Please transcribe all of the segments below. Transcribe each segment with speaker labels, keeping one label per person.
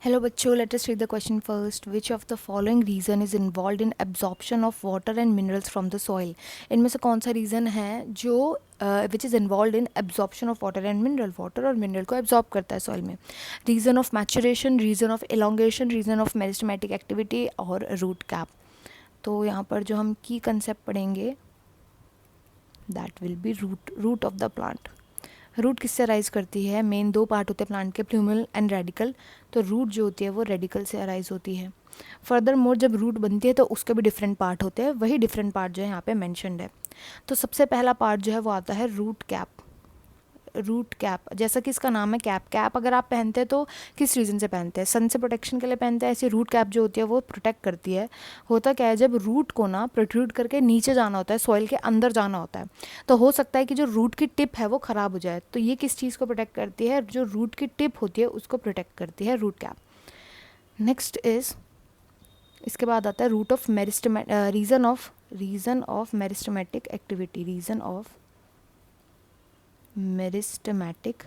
Speaker 1: Hello बच्चों, let us read the question first. Which of the following region is involve in absorption of water and minerals from the soil. इनमें से कौन सा reason है जो which is involve in absorption of water and mineral. Water और mineral को absorb करता है सॉइल में. Region of maturation, region of elongation, region of meristematic activity और रूट कैप. तो यहाँ पर जो हम की कंसेप्ट पढ़ेंगे that will be root of the plant. Root किससे अराइज करती है? मेन दो पार्ट होते हैं प्लांट के, प्लूमल एंड रेडिकल. तो रूट जो होती है वो रेडिकल से अराइज होती है. फर्दर मोर जब रूट बनती है तो उसके भी डिफरेंट पार्ट होते हैं. वही डिफरेंट पार्ट जो है यहाँ पे मैंशनड है. तो सबसे पहला पार्ट जो है वो आता है रूट कैप. रूट कैप, जैसा कि इसका नाम है कैप. कैप अगर आप पहनते हैं तो किस रीज़न से पहनते हैं? सन से प्रोटेक्शन के लिए पहनते हैं. ऐसी रूट कैप जो होती है वो प्रोटेक्ट करती है. होता क्या है, जब रूट को ना प्रोट्रूड करके नीचे जाना होता है, सॉइल के अंदर जाना होता है, तो हो सकता है कि जो रूट की टिप है वो ख़राब हो जाए. तो ये किस चीज़ को प्रोटेक्ट करती है? जो रूट की टिप होती है उसको प्रोटेक्ट करती है रूट कैप. नेक्स्ट इज, इसके बाद आता है root of region of meristematic activity. Region of meristematic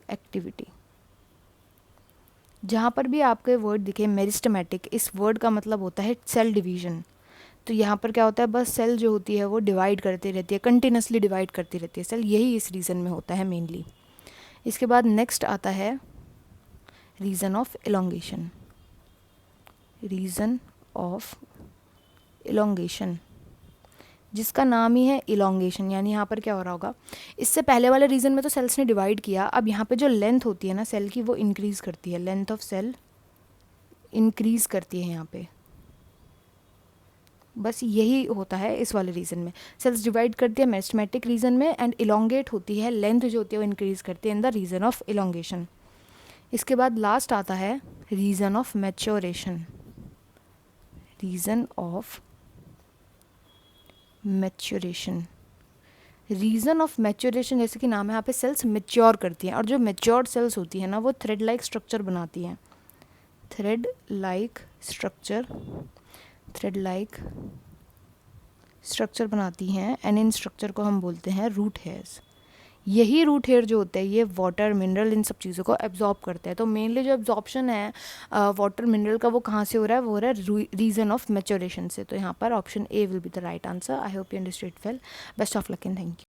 Speaker 1: activity. जहाँ पर भी आपको वर्ड दिखे मेरिस्टेमेटिक, इस वर्ड का मतलब होता है सेल डिवीजन. तो यहाँ पर क्या होता है, बस सेल जो होती है वो डिवाइड करती रहती है, कंटिन्यूसली डिवाइड करती रहती है सेल. यही इस रीज़न में होता है मेनली. इसके बाद नेक्स्ट आता है reason of elongation. Reason of elongation जिसका नाम ही है इलोंगेशन. यानी यहाँ पर क्या हो रहा होगा, इससे पहले वाले रीजन में तो सेल्स ने डिवाइड किया, अब यहाँ पे जो लेंथ होती है ना सेल की वो इंक्रीज करती है. लेंथ ऑफ सेल इंक्रीज करती है यहाँ पे. बस यही होता है इस वाले रीजन में. सेल्स डिवाइड करती है मेरिस्टेमेटिक रीजन में एंड इलोंगेट होती है, लेंथ जो होती है वो इंक्रीज करती है in the region of elongation. इसके बाद लास्ट आता है region of maturation. Region of maturation. Reason of maturation जैसे कि नाम है, यहाँ पे सेल्स मैच्योर करती हैं. और जो मैच्योर्ड सेल्स होती हैं ना वो थ्रेड लाइक स्ट्रक्चर बनाती हैं. थ्रेड लाइक स्ट्रक्चर बनाती हैं एंड इन स्ट्रक्चर को हम बोलते हैं रूट हेयर्स. यही रूट हेयर जो होते हैं ये वाटर मिनरल इन सब चीज़ों को एब्जॉर्ब करते हैं. तो मेनली जो एब्जॉर्प्शन है वाटर मिनरल का वो कहाँ से हो रहा है? वो हो रहा है रीजन ऑफ मैच्योरेशन से. तो यहाँ पर option A will be the right answer. I hope you understood well. Best of luck and thank you.